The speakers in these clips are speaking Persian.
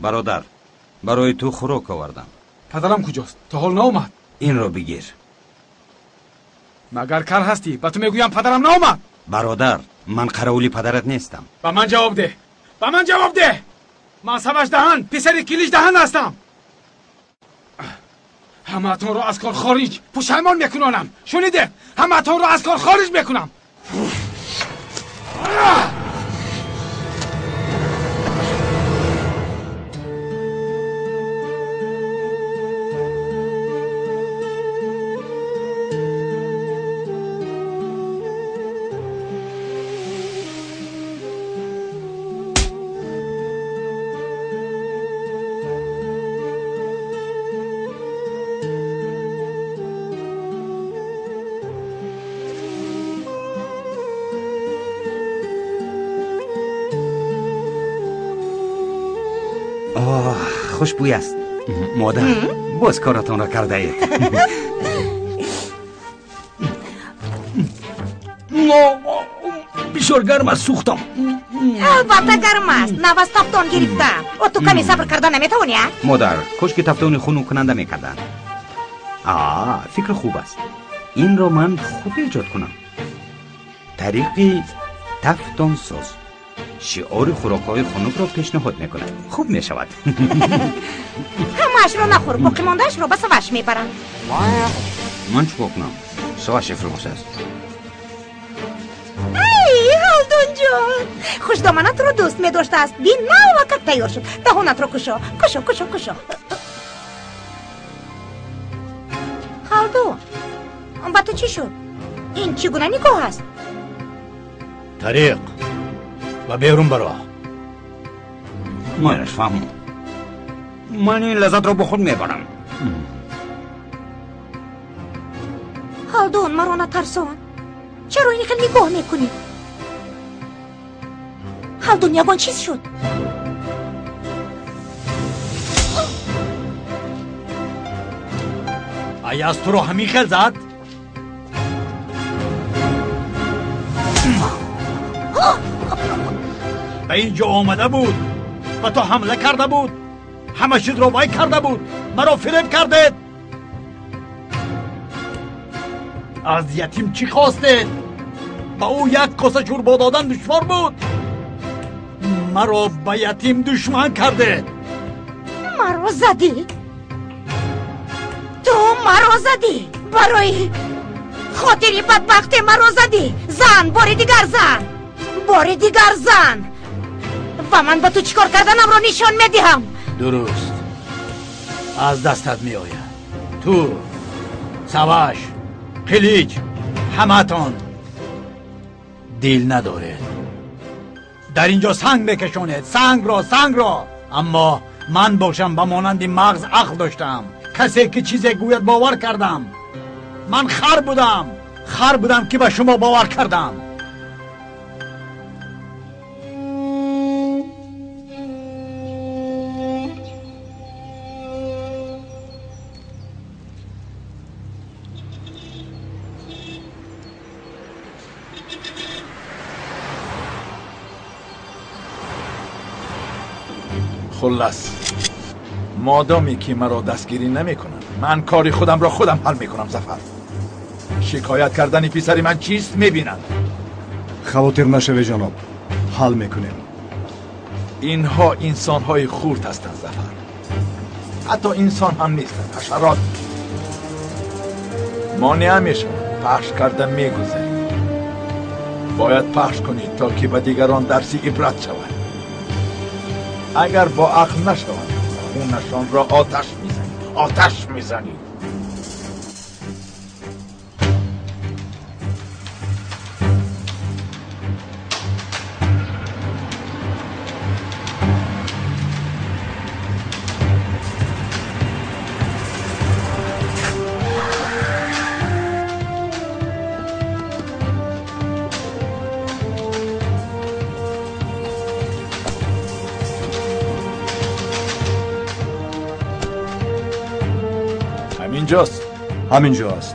برادر، برای تو خوراک آوردم. پدرم کجاست؟ تا حال ناومد. این رو بگیر. مگر کر هستی؟ به تو میگویم پدرم ناومد. برادر، من قراولی پدرت نیستم. به من جواب ده. به من جواب ده. من سوش دهن، پسر کلیش دهن هستم. همه‌تون رو از کار خارج پشیمان میکنم. شنیده؟ همه‌تون رو از کار خارج میکنم. خوشبوی است. مادر، باز کارتون را کرده اید. بسیار گرم است، سوختم. البته گرم است. نفس تفتان گرفتم. و تو کمی صبر کردن نمیتونی؟ مادر، کشک تفتان خنک کننده میکردن. فکر خوب است. این را من خوب ایجاد کنم. طریق تفتان ساز شعار خوراک‌های خنک را پیشنهاد میکنم. خوب میشود. همه‌اش رو نخور، باقی مانده‌اش رو به سوش میبرم. من چیکار کنم؟ سوش فرانسه است. ای هالدون جان، خوش دامنت رو دوست می‌داشته است. بین نه وقت تیار شد. دهانت رو کشو. هالدون، با تو چی شد؟ این چگونه نگاه است؟ طریق و بیرون برو. مایرش فهمم. من این لذت را با خود میبرم. هالدون، مرا نترسان. چرا این خیلی نگاه میکنی؟ هالدون، یگان چیز شد. ای از تو رو همین خیل زد؟ به اینجا آمده بود و تو حمله کرده بود. همه چیز رو وای کرده بود. مرا فریب کرده. از یتیم چی خواسته؟ با او یک کاسه شوربا دادن دشوار بود. مرا به یتیم دشمن کرده. مرا زدی؟ تو مرا زدی؟ برای خاطری بدبخت مرا زدی؟ زن، بار دیگر زن. و من با تو چیکار کردنم را نشان میدهم. درست، از دستت می آید. تو، سواش، قلیج، همتان دل ندارید. در اینجا سنگ بکشونید. سنگ را. اما من باشم به مانند مغز عقل داشتم. کسی که چیزی گوید باور کردم. من خر بودم که به شما باور کردم. خلاص مادامی که مرا دستگیری نمی کنن، من کاری خودم را خودم حل می کنم. ظفر، شکایت کردن پسر من چیست می بینند؟ خواطر نشوه جناب، حل میکنیم. اینها انسان های خورد هستند ظفر. حتی انسان هم نیستند، حشرات. مانع میشن، پخش کردن میگذاریم. باید پخش کنید تا که به دیگران درسی عبرت شود. اگر با عقل نشوند، خونشان را آتش میزنید. همینجاست.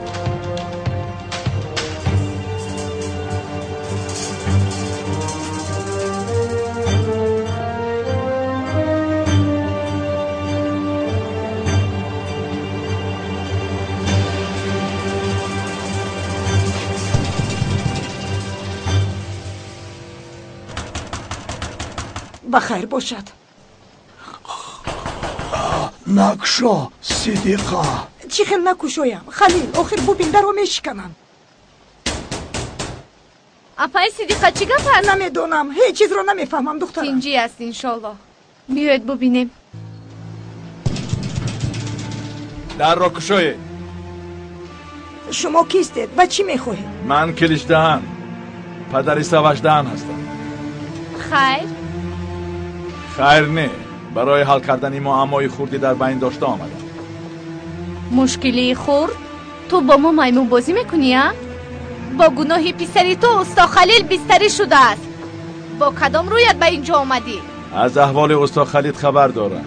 بخیر باشد. نکشا صدیقه. چی خیلی نکشایم خلیل، آخر ببین در رو میشکنن. اپای صدیقه چی گفت؟ نمیدونم، هیچ چیز رو نمیفهمم دخترم. تینجی است انشالله. بیاید ببینیم. در را کشایید. شما کیستید؟ و چی میخواهید؟ من کلیش دهن، پدری سواش دهن هستم. خیر؟ خیر نه، برای حل کردن معمای خوردی در بین داشته آمدم. مشکلی خورد؟ تو با ما میمون بازی میکنی ها؟ با گناهی پسری تو استا خلیل بستری شده است. با کدام رویت به اینجا آمدی؟ از احوال استا خلیل خبر دارم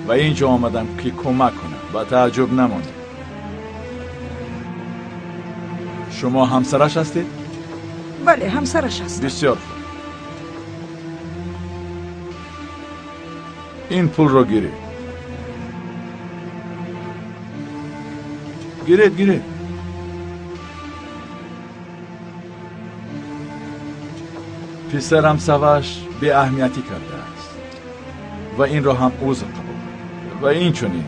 و اینجا آمدم که کمک کنم و تعجب نمانید. شما همسرش هستید؟ بله همسرش هست. بسیار خوب. این پول رو گیرید. گیرید. پسرم سواش به اهمیتی کرده است و این را هم اوز قبول و این چنین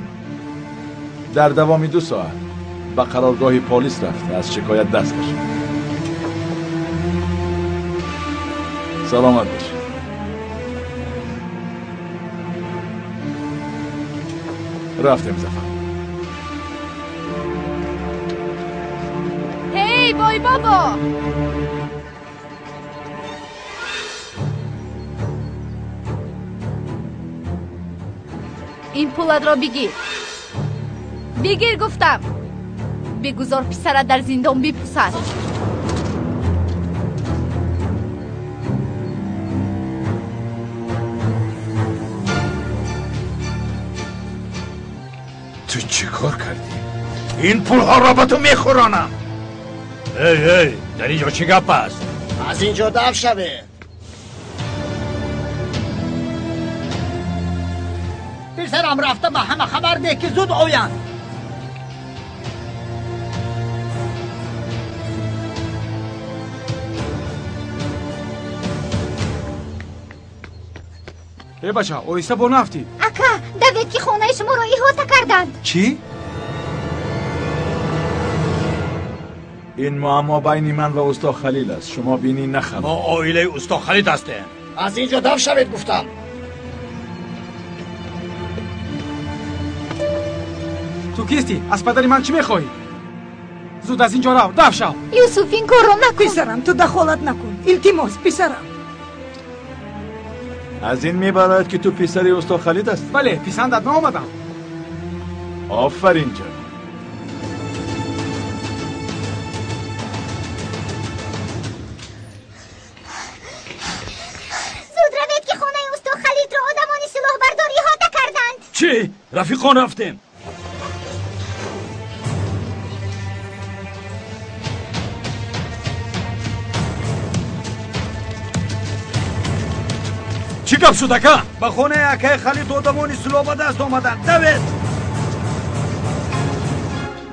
در دوام 2 ساعت به قرارگاه پلیس رفته از شکایت دست کشید. سلامت باشید. رفتیم زفر. هی بای بابا، این پولت را بگیر گفتم. بگذار پسرت در زندان بپوسد. تو چی کار کردی؟ این پول ها را به تو میخورانم. هی در اینجا چی گپ است؟ از اینجا دفع شوه. پسرم رفته به همه خبر ده که زود آیند. ای بچه اویسته با نفتی. اکا دوید که خونه شما رو احاطه کردند. چی؟ این معما بین من و استا خلیل است. شما بینی نخل. ما عائله استا خلیل هستیم. از اینجا دفع شوید گفتم. تو کیستی؟ از پدری من چی میخواهی؟ زود از اینجا رو دفع شو. یوسف این کار رو نکن. پسرم تو دخالت نکن. التماس پسرم. از این میبراید که تو پسری استا خلیل است؟ بله پسندت من آمدم. آفرین جان. زود روید که خونه استا خالد رو آدمان سلاح برداری احاطه کردند. چی؟ رفیقان رفتیم. چی گپ شد اکا؟ به خونه اکه خالد آدمان سلاح به دست آمدن. دوید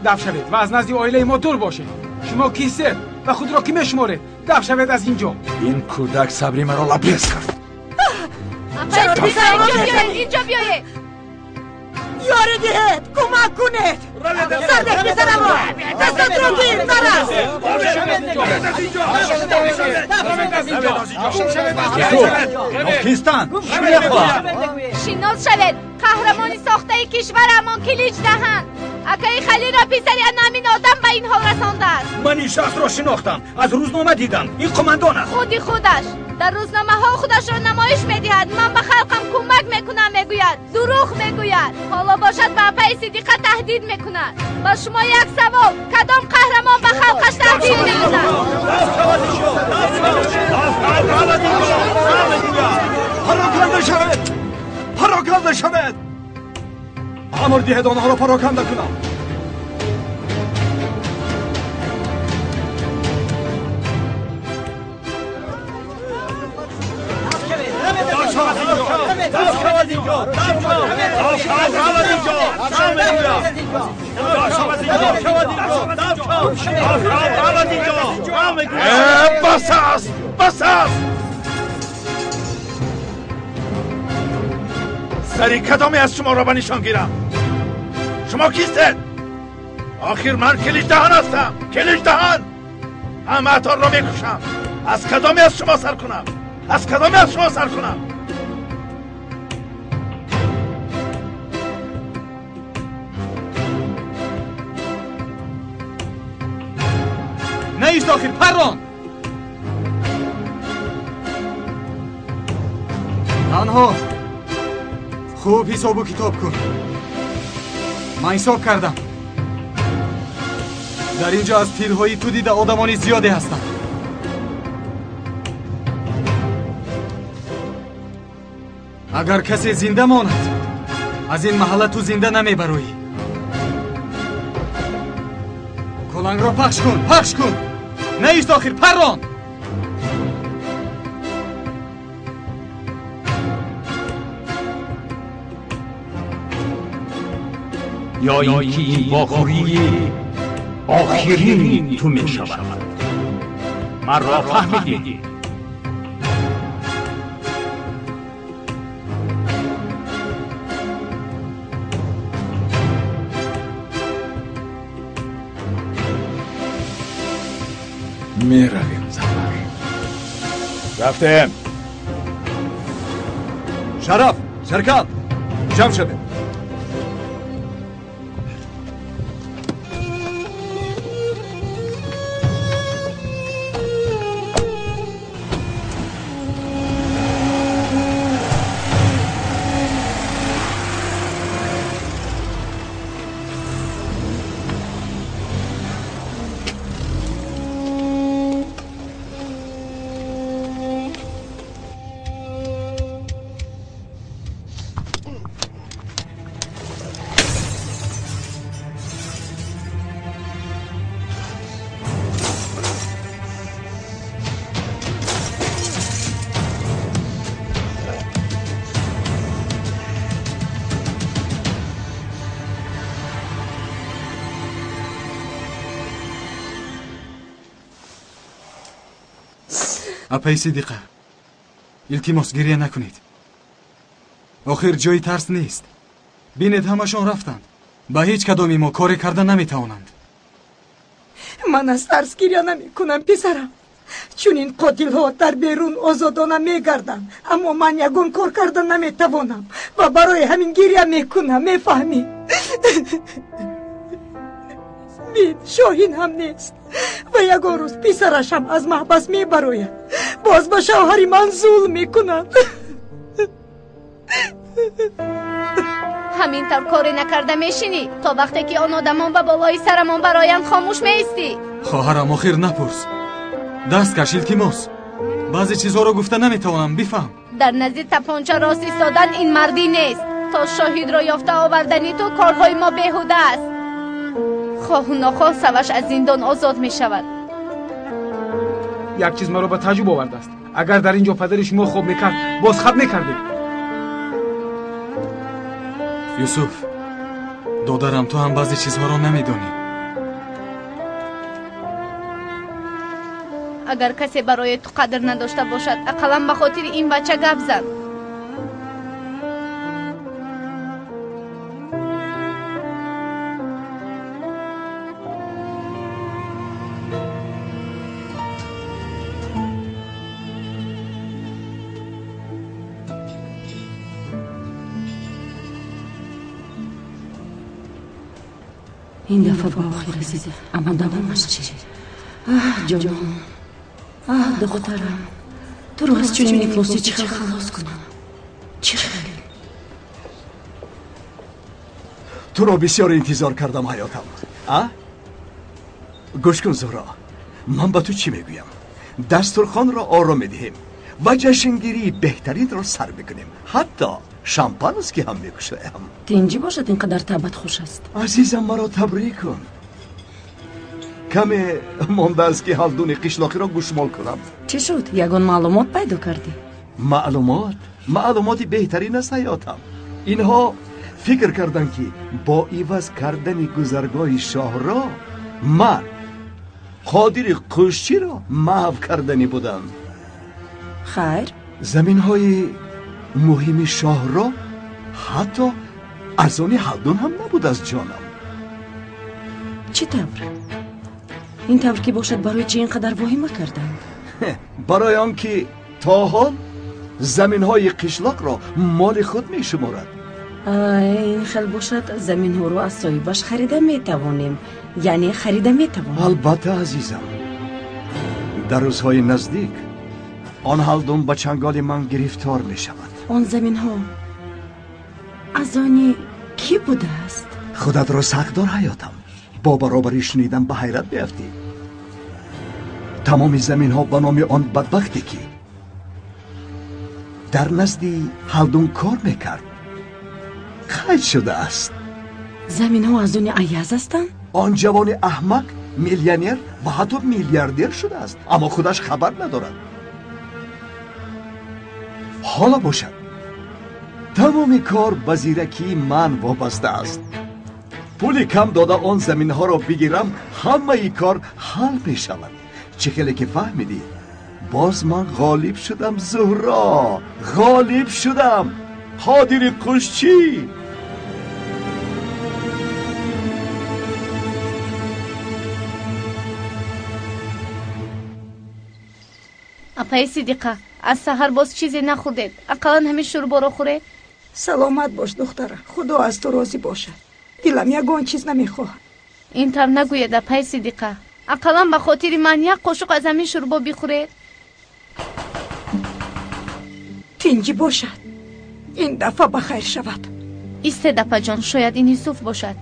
دفع شوید و از نزد عائله ما دور باشید. شما کیسته و خود را کی میشماره؟ دفع شوید از اینجا. این کودک صبری مرا لبریز کرد. اپای صدیقه اینجا بیایید. یاری دهید کمک کنید. سردک پسرم رو دستت رو گیر درست. کیستان؟ چی میخواه؟ شناس شوید. قهرمانی ساخته کشورمان کلیج دهند. اکای خلیل را پسری نامین آدم به این حال رسانده است. من این شخص را شناختم، از روزنامه دیدم. این قماندان است. خودش در روزنامه ها خودش را نمایش میدهد. من به خلقم کمک میکنم میگوید. دروغ میگوید. حالا باشد به اپای صدیقه تهدید میکند. با شما یک سوال، کدام قهرمان به خلقش تهدید میکند؟ پراکنده شود. امر دهید آنها را پراکنده کنم. بس است. سری کدامی از شما را به نشان گیرم؟ شما کیستید؟ آخر من کلیج دهان هستم. کلیج دهان. همه اتار را میکشم. از کدامی از شما سر کنم؟ از کدامی از شما سر کنم؟ نیست آخر پران. تنها خوب حساب و کتاب کن. من حساب کردم. در اینجا از تیرهای تو دیده آدمانی زیاده هستند. اگر کسی زنده ماند از این محله تو زنده نمیبروی. کلنگ را پخش کن. پخش کن. نیست آخر پران. یا اینکه این واخوری آخرین تو می شود. من را فهمیدی؟ می رویم زفر. رفتیم. شرف سرکل جمع شده. اپای صدیقه التماس گریه نکنید. آخر جای ترس نیست. بینید همشون رفتند. با هیچ کدامی ما کاری کردن نمیتوانند. من از ترس گریه نمیکنم پسرم، چون این قاتل ها در بیرون آزادانه میگردند، اما من یگون کار کردن نمیتوانم و برای همین گریه میکنم. میفهمی؟ بین شاهین هم نیست و یگون روز پسرش هم از محبس میبراید. باز با شوهری من ظلم میکنند. همینطور کاری نکرده میشینی تا وقتی که آن آدمان به بالای سرمان برایند خاموش میستی. خواهرم آخر نپرس. دست کش التماس. بعضی چیزها رو گفته نمیتوانم بفهم. در نزد تپانچه راست ایستادن این مردی نیست. تا شاهد را یافته آوردنی تو کارهای ما بیهوده است. خواه و ناخواه سوش از زندان آزاد می شود. یک چیز مرا به تعجب آورده است. اگر در اینجا پدر شما خوب میکرد باز خط میکردید. یوسف دادرم تو هم بعضی چیزها را نمیدانی. اگر کسی برای تو قدر نداشته باشد اقلا به خاطر این بچه گپ زن. این دفعه با آخر رسید، اما دوامش چی؟ جانم، دخترم، تو رو از چنین افلاسی چقدر خلاص کنم؟ چقدر؟ تو رو بسیار انتظار کردم حیاتم. گوش کن زهرا، من با تو چی میگویم؟ دسترخوان را آرام میدهیم و جشنگیری بهترین را سر بکنیم. حتی شامپانسکی هم میکشیم. تنجی باشد اینقدر طبعت خوش است. عزیزم مرا تبریک کن. کمی مانده است که حالدون قشلاقی را گوشمال کنم. چی شد؟ یگان معلومات پیدا کردی؟ معلوماتی بهترین است حیاتم. اینها فکر کردن که با ایواز کردن گذرگاه شاه را من قادر قشچی را محو کردنی بودم. خیر؟ زمین های مهم شاه را حتی از آن هلدون هم نبود از جانم. چی طور؟ این طور که باشد برای چی اینقدر واهمه کردند؟ برای آنکه تا حال زمین های قشلاق را مال خود می شمارد. این خیلی باشد زمین ها رو از صاحبش خریده می توانیم، یعنی خریده می توانیم. البته عزیزم، در روزهای نزدیک آن هلدون به چنگال من گرفتار می شود. آن زمین ها از آنی کی بوده است؟ خودت را سخدار حیاتم، با برابری شنیدم به حیرت بیفتی. تمام زمین ها به نام آن بدبختی که در نزدی هلدون کار میکرد خرید شده است. زمین ها از آن ایاز هستند؟ آن جوان احمق میلیونر و حتی میلیاردر شده است، اما خودش خبر ندارد. حالا باشد تمام کار به زیرکی من وابسته است. پولی کم داده آن زمین ها را بگیرم، همه ای کار حل می شود. چه خیلی که فهمیدی؟ باز من غالب شدم زهرا، غالب شدم. قادر قشچی. اپای صدیقه، از سحر باز چیزی نخوردید؟ اقلا همین شوربا رو خورید؟ سلامت باش دختره، خدا از تو راضی باشد. دلم یگان چیز نمیخواهد. این طور نگوید اپای صدیقه. اقلا به خاطر من یک قاشق از همین شوربا بخورید. تنجی باشد، این دفعه بخیر شود. ایستید اپا جان، شاید این یوسف باشد.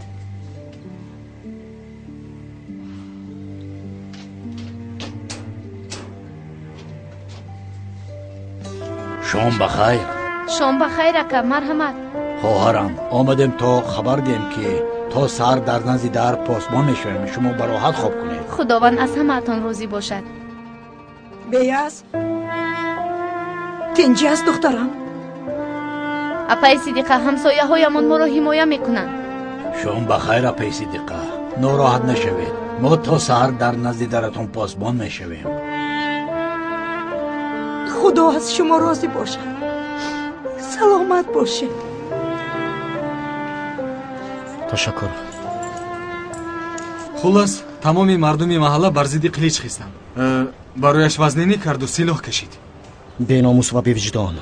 شام بخیر. شام بخیر اکا، مرحمت. خواهرم، آمدیم تا خبر دیم که تا سر در نزد در پاسبان میشویم، شما به راحت خواب کنید. خداوند از همه‌تان راضی باشد. بیاز تنجی است دخترم. اپای صدیقه، همسایه هایمان ما را حمایه میکنند. شام بخیر اپای صدیقه، ناراحت نشوید. ما تا سر در نزد درتون پاسبان میشویم. خدا از شما راضی باشد. سلامت باشید. تشکر. خلاص تمامی مردمی محله بر ضد قلیچ خیستند. برایش وزنینی کرد و سلاح کشید. بیناموس و بی‌وجدان.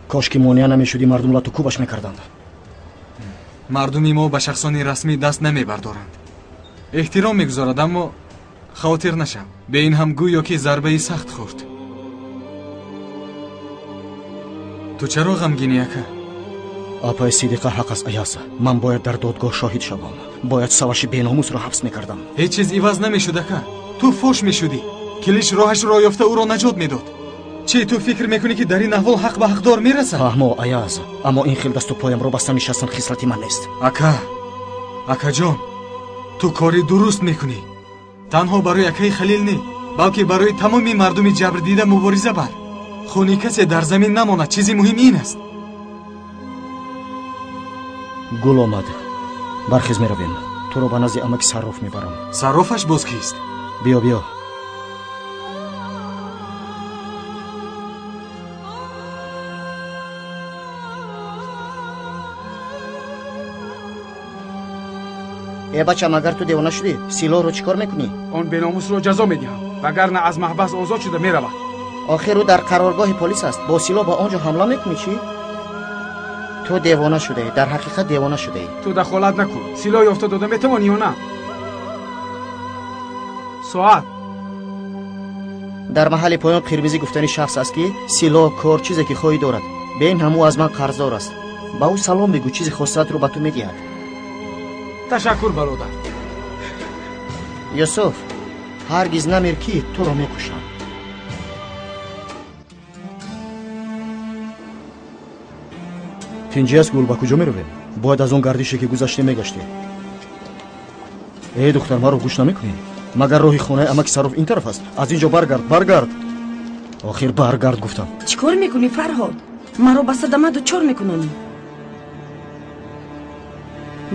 کاش که مانع نمیشدی مردم را تو کوبش میکردند. مردمی ما به شخصانی رسمی دست نمیبردارند. احترام میگذارد، اما خاطر نشم. به این هم گویا که ضربه سخت خورد. تو چرا غمگینی اکا؟ اپای صدیقه حق است ایاز. من باید در دادگاه شاهد شوم. باید سواش بیناموس را حبس میکردم. هیچ چیز عوض نمیشد اکا. تو فوش میشدی. کلیش راهش را یافته او را نجات میداد. چی تو فکر میکنی که در این احوال حق به حقدار میرسد؟ فهمو ایاز، اما این خیل دست و پایم رو بسته نشستن خصلتی من نیست. اکا جان، تو کاری درست میکنی. تنها برای اکای خلیل نه، بلکه برای تمامی مردمی جبر دیده مبارزه بر. خونی کسی در زمین نماند. چیزی مهم این است. گل آمد. برخیز میرویم. تو رو به نزد امک صراف میبرم. صرافش باز کیست؟ بیا. ای بچه، مگر تو دیوانه شدی؟ سیلو رو چیکار میکنی؟ آن بیناموس رو جزا میدهم، وگرنه از محبس آزاد شده میرود. آخر او در قرارگاه پلیس است. با سیلو با آنجا حمله میکنی چی؟ تو دیوانه شده، در حقیقت دیوانه شده. تو دخالت نکن. سیلو یافته داده میتوانی یا نه؟ ساعت در محل پایان قرمزی گفتنی شخص است که سیلو کار چیزی که خواهی دارد. به این همو از من قرضدار است. با او سلام بگو، چیزی خواستت رو به تو میدهد. تشکر برادر. یوسف، هرگز نمیر که تو رو میکشم. تنجی است گل، با کجا میرویم؟ باید از اون گردشی که گذشته میگشتی. ای دختر، ما رو گوش نمیکنی؟ مگر راهی خونه امک صراف این طرف است. از اینجا برگرد. آخر برگرد گفتم. چیکار میکنی فرهاد؟ مرا به صدمه دچار میکنی.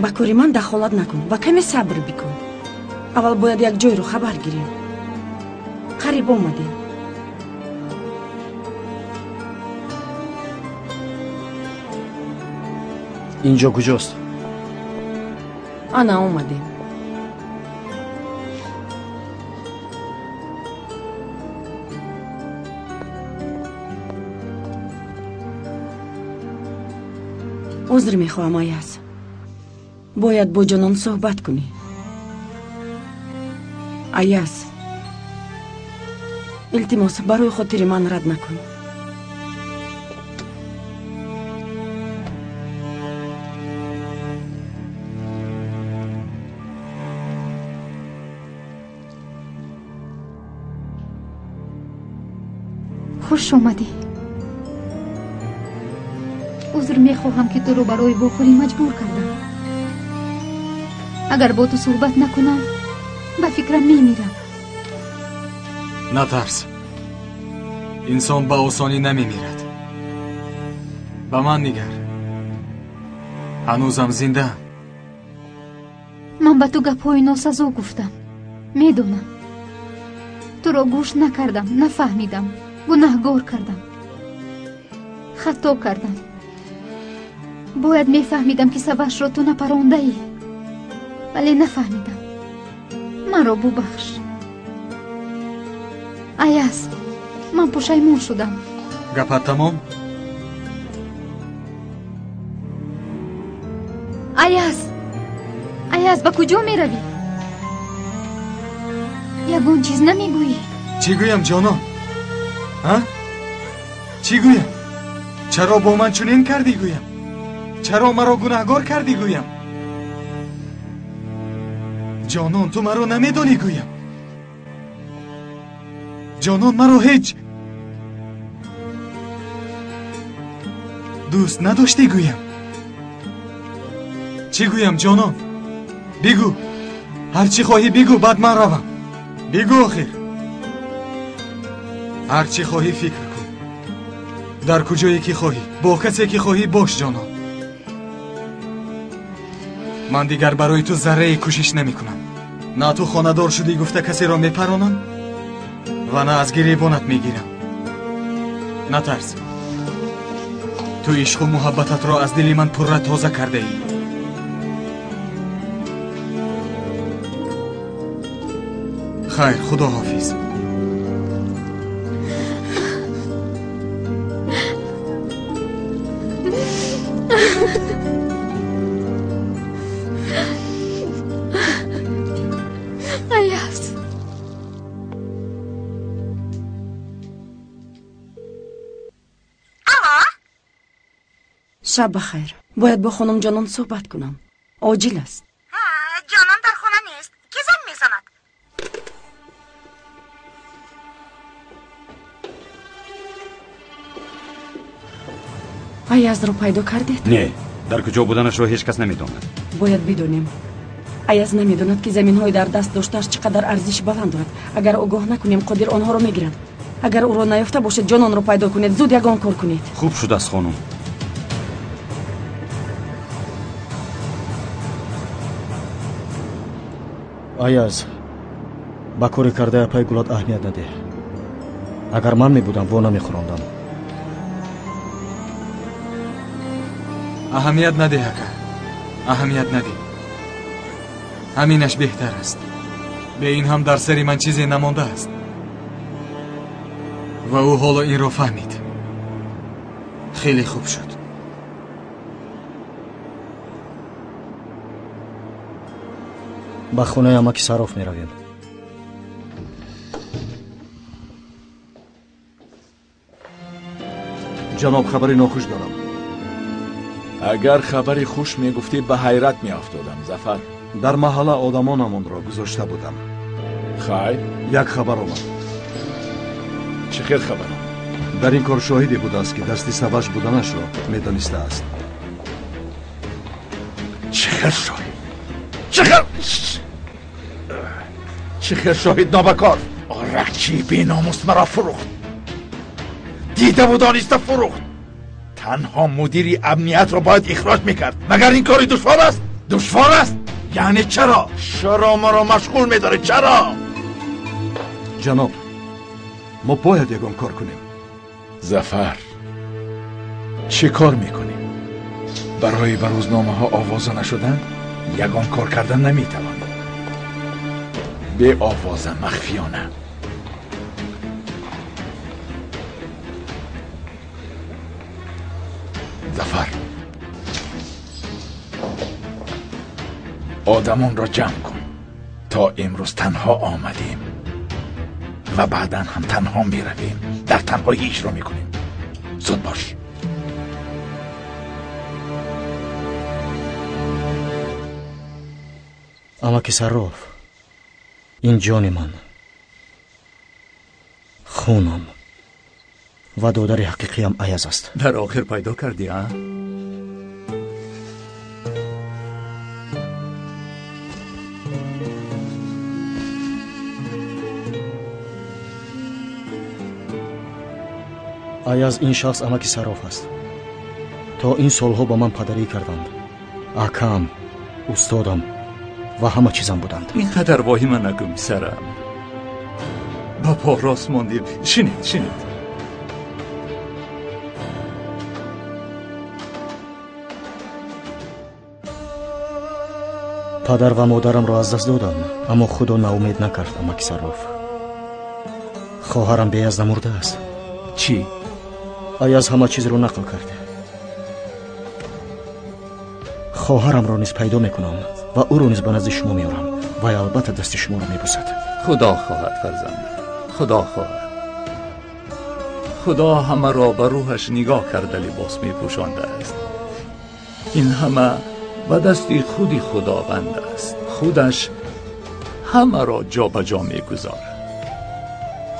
با کاری من دخالت نکن و کمی صبر بکن. اول باید یک جای رو خبر گیریم. قریب آمدیم. اینجا کجاست؟ ана омадем. عذر میخواهم آیاز. باید با جانان صحبت کنی. آیاز، التماس برای خاطر من رد نکن. خوش اومدی. عذر میخواهم که تو رو برای بخوری مجبور کردم. اگر با تو صحبت نکنم به فکرم میمیرم. نترس. انسان به آسانی نمیمیرد. به من نگر. هنوزم زنده ام. من به تو گپ‌های ناسزا گفتم. میدونم. تو را گوش نکردم، نفهمیدم. گناهگار کردم. خطا کردم. باید میفهمیدم که سبش را تو نپرانده ای، ولی نفهمیدم. من را ببخش. ایاز، من پشیمون شدم. گپت تمام؟ ایاز به کجا می روی؟ یگون چیز نمیگویی؟ چی گویم جانان؟ چی گویم؟ چرا با من چنین کردی گویم؟ چرا مرا گناهگار کردی گویم؟ جانان تو مرا نمیدانی گویم؟ جانان مرا هیچ دوست نداشتی گویم؟ چی گویم جانان؟ بگو. هر چی خواهی بگو، بعد من روم. بگو آخر. هر چی خواهی فکر کن. در کجایی که خواهی، با کسی که خواهی باش جانان. من دیگر برای تو ذره کوشش نمی کنم. نه تو خانه‌دار شدی گفته کسی را میپرانم و نه از گریبانت میگیرم. نترس. تو عشق و محبتت را از دل من پر تازه کرده ای. خیر، خدا حافظ. شب بخیر. باید با خانم جانان صحبت کنم. عاجل است. جانان در خانه نیست. کی زنگ میزند؟ ایاز رو پیدا کردید؟ نه، در کجا بودنش رو هیچ کس نمیداند. باید بدونیم. ایاز نمیدوند که زمین های در دست داشتهش چقدر ارزش بلند دارد. اگر آگاه نکنیم قادر آنها رو میگیرند. اگر او را نیافته باشد جانان رو پیدا کنید. زود یگان کار کنید. خوب شد است خانم. ایاز، با کاری کرده پای گلات اهمیت نده. اگر من می بودم وا نمیخوراندم. اهمیت نده هکر. اهمیت نده. همینش بهتر است. به این هم در سری من چیزی نمانده است و او حالا این را فهمید. خیلی خوب شد. با خونه اماکی صراف می رویم. جناب خبری ناخوش دارم. اگر خبری خوش می گفتی به حیرت می افتادم ظفر. در محله آدمانمان را گذاشته بودم. خیر؟ یک خبر آمد. چه خیر خبر؟ در این کار شاهدی بوده است که دستی سوش بودنش را میدانسته است. چه خیر شاهد؟ چه خیر شاهد نابکار؟ آرکچی بی ناموس مرا فروخت. دیده و دانسته فروخت. تنها مدیری امنیت را باید اخراج میکرد. مگر این کاری دشوار است؟ دشوار است؟ یعنی چرا مرا مشغول میداره؟ چرا؟ جناب، ما باید یگان کار کنیم. ظفر، چه کار میکنیم؟ برای به روزنامه ها آوازه نشدن یگان کار کردن نمیتوانید. به آوازه مخفیانه. ظفر، آدمان را جمع کن. تا امروز تنها آمدیم و بعدا هم تنها می رویم. در تنهایی اجرا می کنیم. زود باش. اماکی صراف، این جان من، خونم و دادر حقیقیم ایاز است. در آخر پیدا کردی ها؟ ایاز این شخص اماکی صراف است. تا این سالها با من پدری کردند. اکام، استادم و همه چیزم بودند. اینقدر واهمه نکن سرم. با پا راست ماندیم. شنید پدر و مادرم را از دست دادم، اما خدا ناامید نکرد. اماکی صراف، خواهرم بیازده مرده است. چی؟ ایاز همه چیز رو نقل کرده. خواهرم را نیز پیدا میکنم و او را نیز به نزد شما میارم و البته دست شما را میبوسد. خدا خواهد فرزند، خدا خواهد. خدا همه را به روحش نگاه کرده لباس میپوشانده است. این همه به دست خودی خداوند است. خودش همه را جا به جا میگذارد.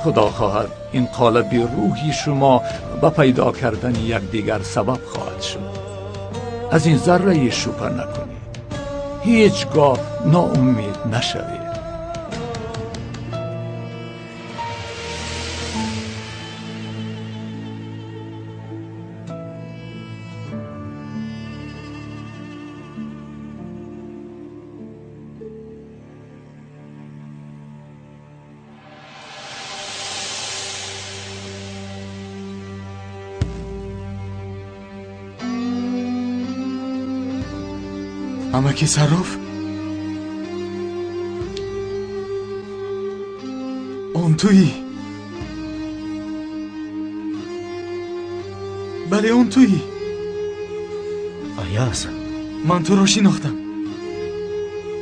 خدا خواهد این قالب روحی شما به پیدا کردن یکدیگر سبب خواهد شد. از این ذره شبهه نکنید. هیچگاه ناامید نشوید. اماکی صراف، آن تویی؟ بله آن تویی. ایاز، من تو را شناختم.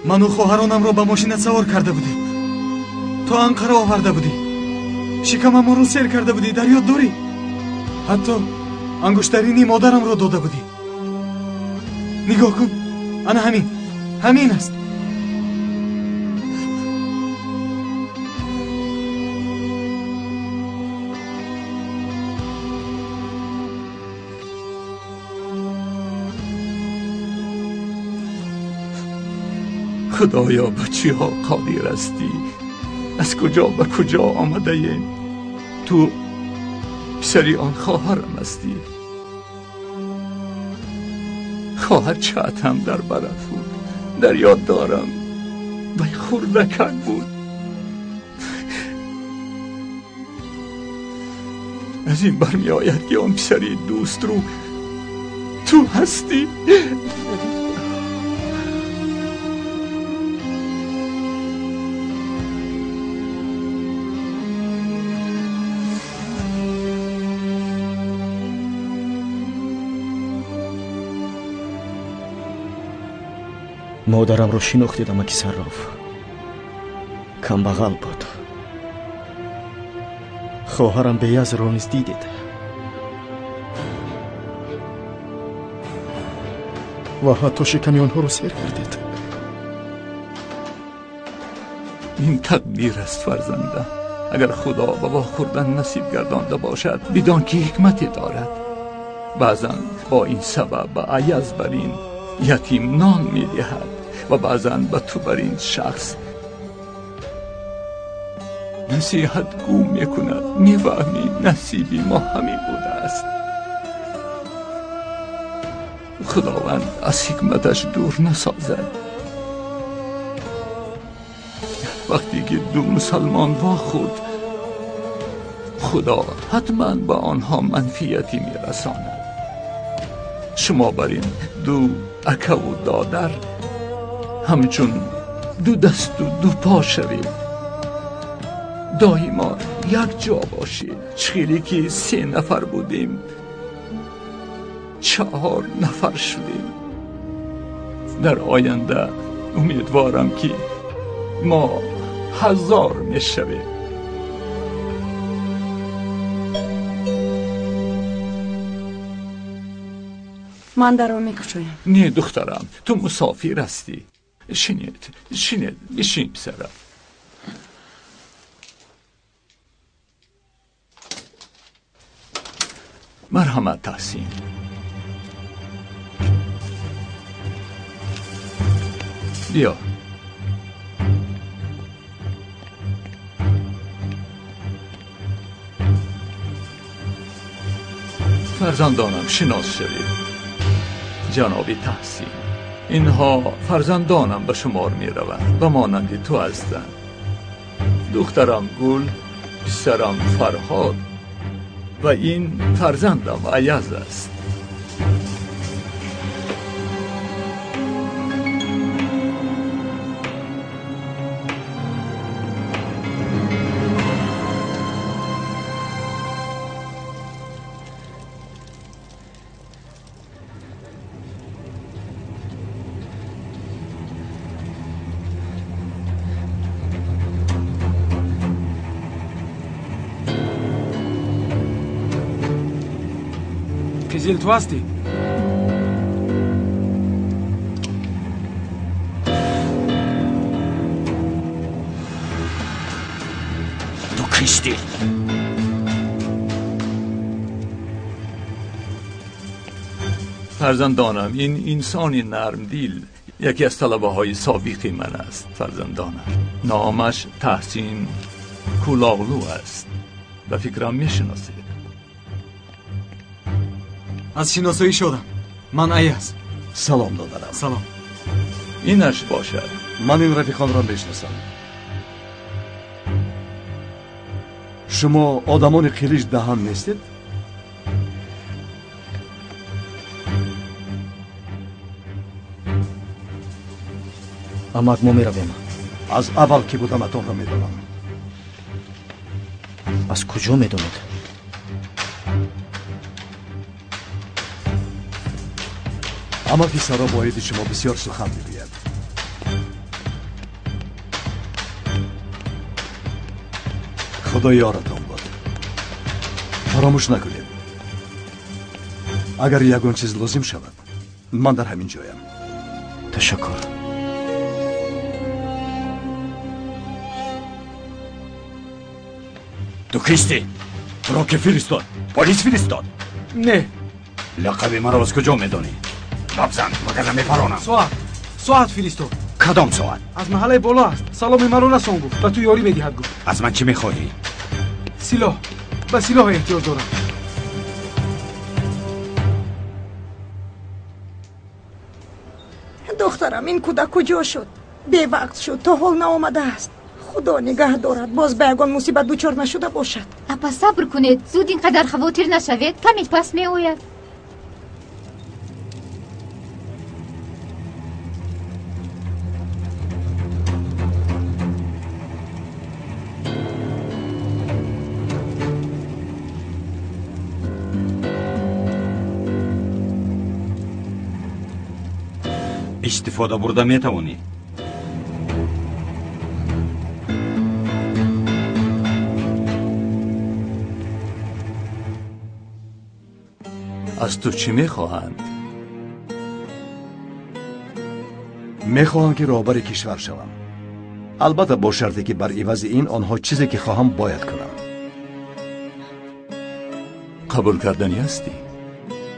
من و خواهرانم را به ماشینت سوار کرده بودی. تو انقره آورده بودی. شکم ما رو سیر کرده بودی. در یاد داری؟ حتی انگشترینی مادرم را داده بودی. نگاه کن، انا همین است. خدایا به چی ها قادر هستی؟ از کجا به کجا آمده ایم؟ تو پسری آن خواهرم هستی. خواهر چهتم در برف بود. در یاد دارم و خردکک بود. از این برمی آید که آن پسری دوست رو تو هستی. مادرم رو شناختید اماکی صراف. کم بغل بود. خواهرم بیاز را نیز دیدید. و حتی شکمی آنها رو سیر کردید. این تقدیر است فرزندم. اگر خدا به واخوردن نصیب گردانده باشد بدان که حکمتی دارد. بعضا با این سبب به ایاز بر این یتیم نان می دهد و بعضا به تو بر این شخص نصیحت گو می کند. می فهمی نصیبی ما همین بوده است. خداوند از حکمتش دور نسازد. وقتی که دو مسلمان واخورد خدا حتما به آنها منفیتی می رساند. شما برین دو اکا و دادر همچون دو دست و دو پا شوید، دائما یک جا باشید. خیلی که 3 نفر بودیم 4 نفر شدیم. در آینده امیدوارم که ما 1000 میشویم. من در رو میکشویم. نه دخترم، تو مسافر هستی. شینید بشین پسرم. مرحمت تحسین. بیا. فرزندانم شناس شوید. جناب تحسین، اینها فرزندانم به شمار می روند و مانند تو هستند. دخترم گل، پسرم فرهاد و این فرزندم ایاز است. قیزیل تو هستی؟ تو کیستی؟ فرزندانم، این انسانی نرم دیل یکی از طلبه های سابقی من است. فرزندانم نامش تحسین کولاغلو است و فکرم میشناسید. از شناسایی شدم. من ایاز. سلام دادرم. سلام. اینش باشد. من این رفیقان را میشناسم. شما آدمان خیلیش دهان نیستید؟ امک ما میرویم. از اول که بودم اتون را میدانم. از کجا میدونید؟ اما که سرا باید شما بسیار سخن میگوید. خدا یارتان باد. فراموش نکنید. اگر یگان چیز لازم شود من در همین جایم. تشکر. تو کیستی؟ تو را که فرستاد؟ پلیس فرستاد؟ نه. لقب مرا از کجا میدانی؟ لبزن مگه میپرانم. ساعت فرستاد. کدام ساعت؟ از محله بالا است. سلام مرا نسان گفت و تو یاری میدهد گفت. از من چی میخواهی؟ سلاح. به سلاح احتیاج دارم. دخترم این کودک کجا شد؟ بے وقت شد تا حال نآمده است. خدا نگه دارد باز به یگان مصیبت دوچار نشده باشد. اپا صبر کنید، زود اینقدر خواطر نشوید، کمی پس می آید. استفاده برده میتوانی. از تو چی میخواهند؟ میخواهند که رهبر کشور شوم. البته با شرطی که بر عوض این آنها چیزی که خواهم باید کنم. قبول کردنی هستی؟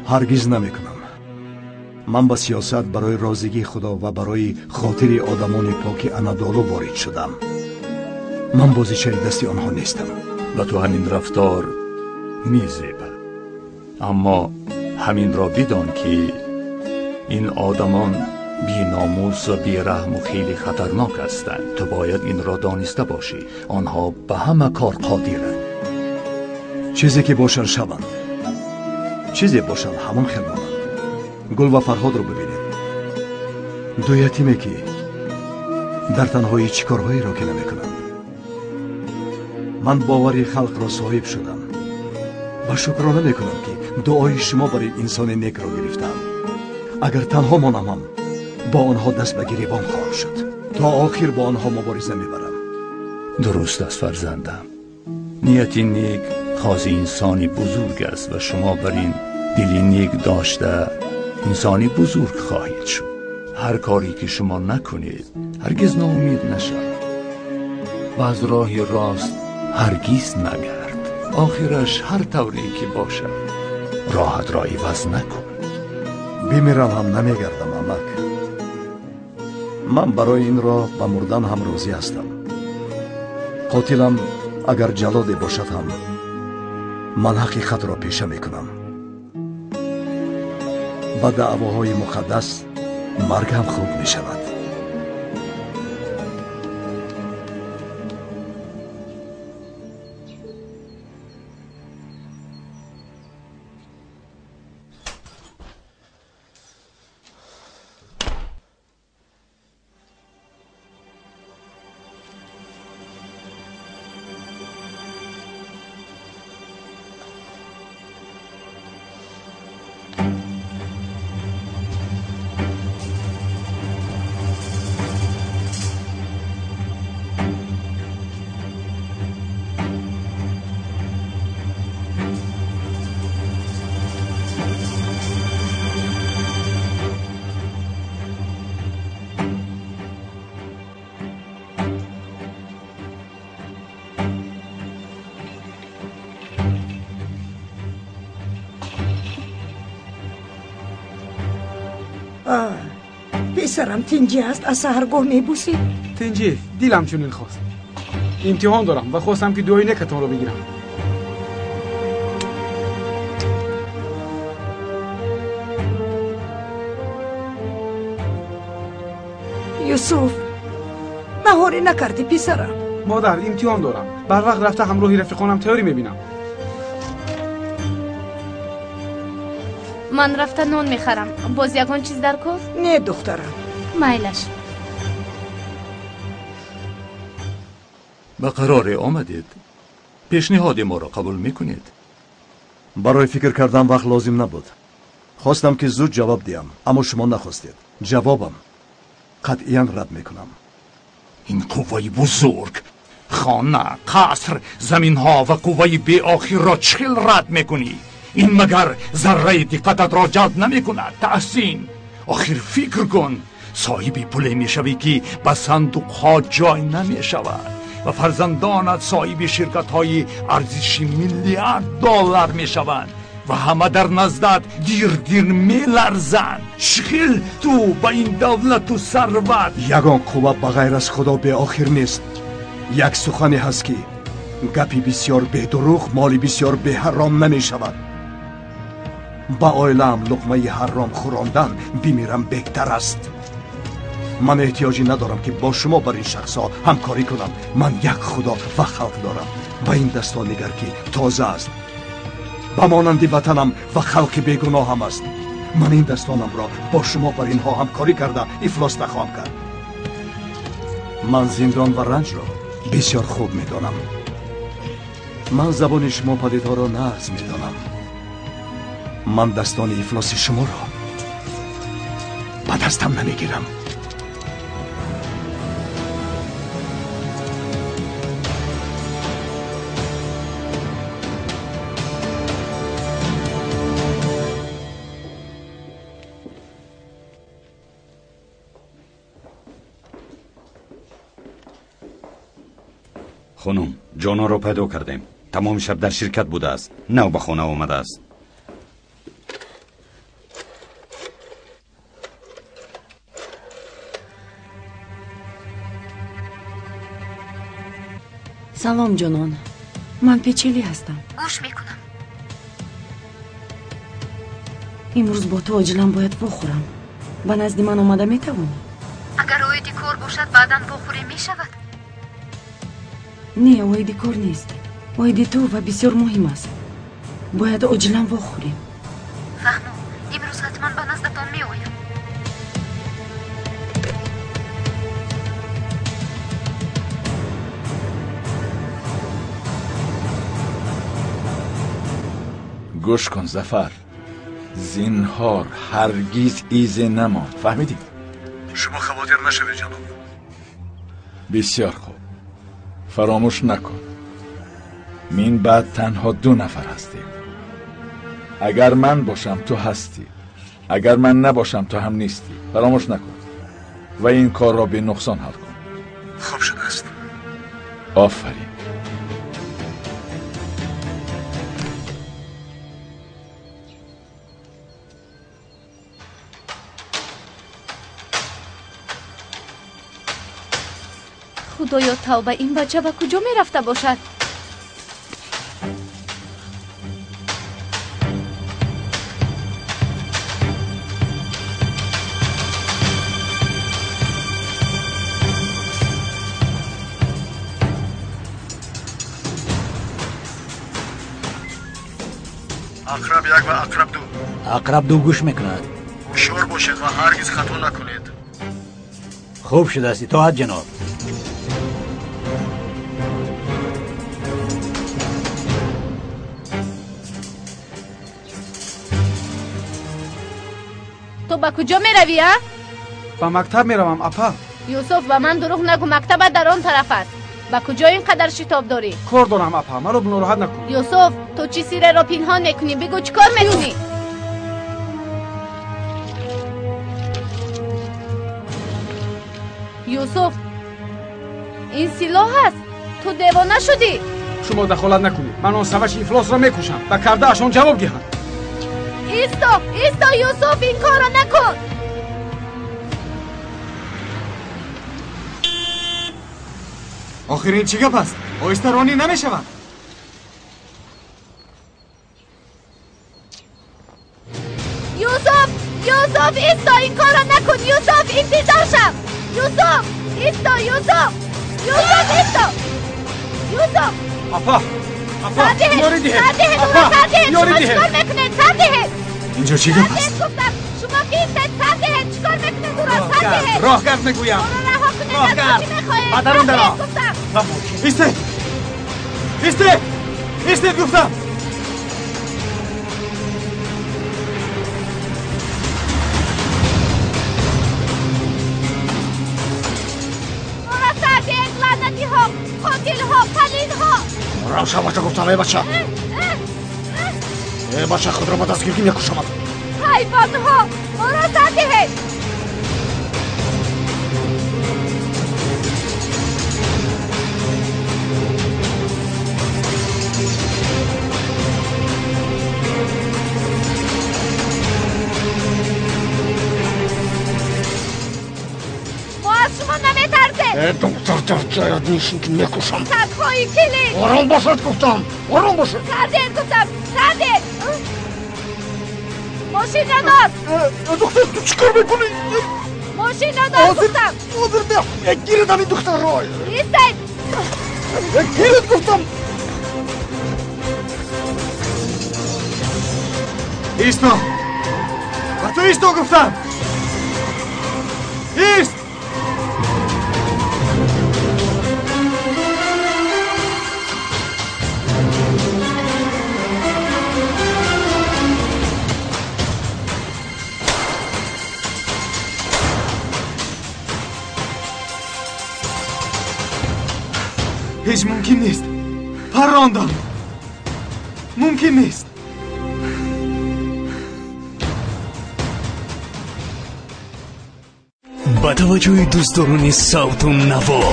هرگز نمیکنم. من با سیاست برای رازیگی خدا و برای خاطر آدمان پاک انادولو وارد شدم. من بازیچه دستی آنها نیستم. و تو همین رفتار میزیبه. اما همین را بدان که این آدمان بی ناموس و بی رحم و خیلی خطرناک هستند. تو باید این را دانسته باشی. آنها به همه کار قادرند. چیزی که باشن شوند، چیزی باشن همون خیلی مانند. گل و فرهاد رو ببینید. دو یتیمه که در تنهایی چیکارهایی را که نمیکنند. من باوری خلق را صاحب شدم و شکرانه میکنم که دعای شما برای انسان نیک را گرفتم. اگر تنها مانم هم با آنها دست به گریبان خواهم شد تا آخر با آنها مبارزه میبرم. درست است فرزندم. نیتی نیک خاص انسانی بزرگ است و شما بر این دلی نیک داشته انسانی بزرگ خواهید شد. هر کاری که شما نکنید هرگز ناامید نشوید و از راه راست هرگز نگرد. آخرش هر طوری که باشد راحت را عوض نکن. بمیرم هم نمیگردم عمک. من برای این را به مردن هم راضی هستم. قاتلم اگر جلاد باشد هم من حقیقت را پیشه میکنم. با دعواهای مقدس مرگ هم خوب میشود. پسرم تنجی است. از سحرگاه میبوسی؟ تنجی دیلم چونین خواست. امتحان دارم و خواستم که دعای نکتون رو بگیرم. یوسف مهاری نکردی پسرم؟ مادر امتحان دارم. بر وقت رفته همراهی رفیقانم تئوری میبینم. من رفته نون میخرم. باز یکان چیز در کار؟ نه دخترم. میلش. به قرار آمدید. پیشنهاد ما را قبول میکنید؟ برای فکر کردن وقت لازم نبود. خواستم که زود جواب دیم اما شما نخواستید. جوابم قطعاً رد میکنم. این قوای بزرگ خانه، قصر، زمین ها و قوای بی آخر را چخیل رد میکنی؟ این مگر ذره دقتت را جلب نمی کند؟ تحسین آخر فکر کن. صاحب پول می شوی که به صندوق ها جای نمی شود و فرزندانت صاحب شرکت های ارزش میلیارد دلار می شوند و همه در نزدت گیر می لرزند. شخیل تو با این دولت و ثروت. یگان قوه بغیر از خدا به آخر نیست. یک سخنی هست که گپی بسیار به دروغ مالی بسیار به حرام نمی شود. با آیلم لقمه حرام خوراندن بمیرم بهتر است. من احتیاجی ندارم که با شما بر این شخصا همکاری کنم. من یک خدا و خلق دارم و این دستان نگر که تازه است. با مانند وطنم و خلق بیگناه هم است. من این دستانم را با شما بر اینها همکاری کرده افلاس نخواهم کرد. من زندان و رنج را بسیار خوب میدانم. من زبان شما پدیدها را نقض میدانم. من دستان افلاس شما را به دستم نمیگیرم. خانم جانا را پیدا کردیم. تمام شب در شرکت بوده است. نو به خانه آمده است. سلام جانان. من پیچیلی هستم. گوش میکنم. امروز با تو عجلم باید بخورم. به نزد من آمده میتوانی؟ اگر اویدی کار باشد بعداً بخوری میشود. نه اویدی کار نیست. اویدی تو و بسیار مهم است. باید عجلم بخوریم. فهمو امروز حتما به نزدتان گوش کن ظفر، زینهار هرگیز ایزه نماند، فهمیدی؟ شما خواطر نشوید جناب. بسیار خوب، فراموش نکن من بعد تنها 2 نفر هستیم. اگر من باشم تو هستی، اگر من نباشم تو هم نیستی. فراموش نکن و این کار را به نقصان حل کن. خوب شده است. آفرین. خدایا توبه، این بچه به کجا می رفته باشد؟ اقرب 1 و اقرب 2. اقرب 2 گوش میکند. هوشیار باشید و هرگز خطا نکنید. خوب شده است. اطاعت جناب. تو به کجا می روی؟ به مکتب می روم اپا. یوسف به من دروغ نگو، مکتب در آن طرف است. به کجا اینقدر شتاب داری؟ کار دارم اپا، مرا ناراحت نکن. یوسف تو چی سیره را پنهان میکنی؟ بگو چی کار میکنی؟ یوسف این سلاح است. تو دیوانه شدی؟ شما دخالت نکنید. من آن سوش افلاس را میکشم و کرده اشان جواب گیرند. ایستا یوسف، این کار را نکن. آخر این چی گپ است؟ آیسته رانی نمیشود. یوسف ایستا، این کار را نکن. یوسف انتظار شو. یوسف ایستا. یوسف ایستا. یوسف اپا یاری دیه. شما چیکار میکنید؟ سر دهید. اینجا چی گپ است؟ شما کی هستید؟ سر دهید. چیکار میکنید؟ سر دهید. راهگرد میگویم. راهگرد. بدرون درا. ایستید گفتم. سر دهید لعنتی ها، قاتل ها، پلید ها. روشن باشه گفتم. ای بچه خود را با دستگیری میکشمد. حیوان ها، ما را سر دهید. ما از شما نمیترسیم. دکتر در جایت نیشین که میکشم. تدخواهی کلی. آرام باشد گفتم. آرام باشد. سر دهید گفتم. سر دهید. ماشین ندار. دکتر تو چی کار میکنی؟ ماشین ندار گفتم. حاضر نه. گیردم این دکتر را. ایستید. گیرد گفتم. ایستا. و تو ایستا گفتم. ایست. هیچ ممکن نیست. پراندم. ممکن نیست. با توجه دوستداران صوت و نوا،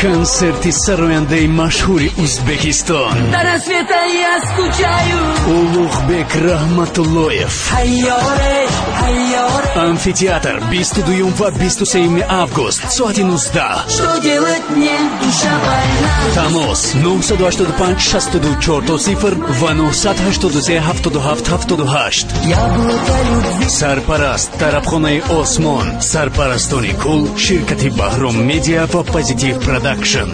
концерти сарояндаи машҳури Узбекистон Улуғбек Раҳматуллоев. Амфитеатр 22 ва 23 август соати 19. Тамос 985 64 0 ва 983 77 78. Сарпараст тарабхонаи осмон, сарпарастони кул, ширкати Баҳром медиа ва позитив продакшн.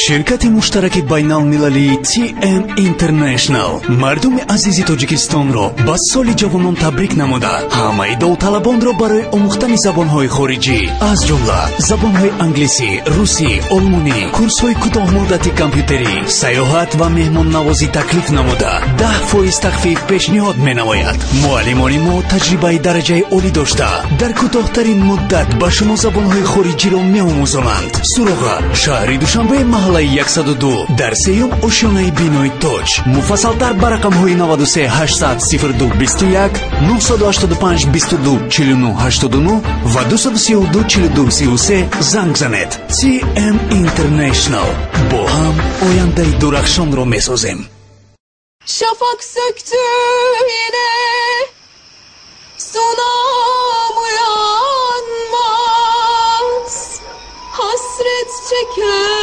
ширкати муштараки байналмилалии TM International мардуми азизи тоҷикистонро ба соли ҷавонон табрик намуда ҳамаи довталабонро барои омӯхтани забонҳои хориҷӣ аз ҷумла забонҳои англисӣ, русӣ, олмонӣ, курсҳои кӯтоҳмуддати компютерӣ, саёҳат ва меҳмоннавозӣ таклиф намуда 10% тахфиф пешниҳод менамояд. муаллимони мо таҷрибаи дараҷаи олӣ дошта дар кӯтоҳтарин муддат ба шумо забонҳои хориҷиро меомӯзонанд. суроға шаҳри душанбе маҳаллаи 102 дар сеюм ошёнаи бинои тоҷ. муфассалтар ба рақамҳои 93 800 02 21 985 22 49 89 ва 232 42 33 занг занед. TM International бо ҳам ояндаи дурахшонро месозем. Şafak söktü yine sonam uyanmaz hasret çeker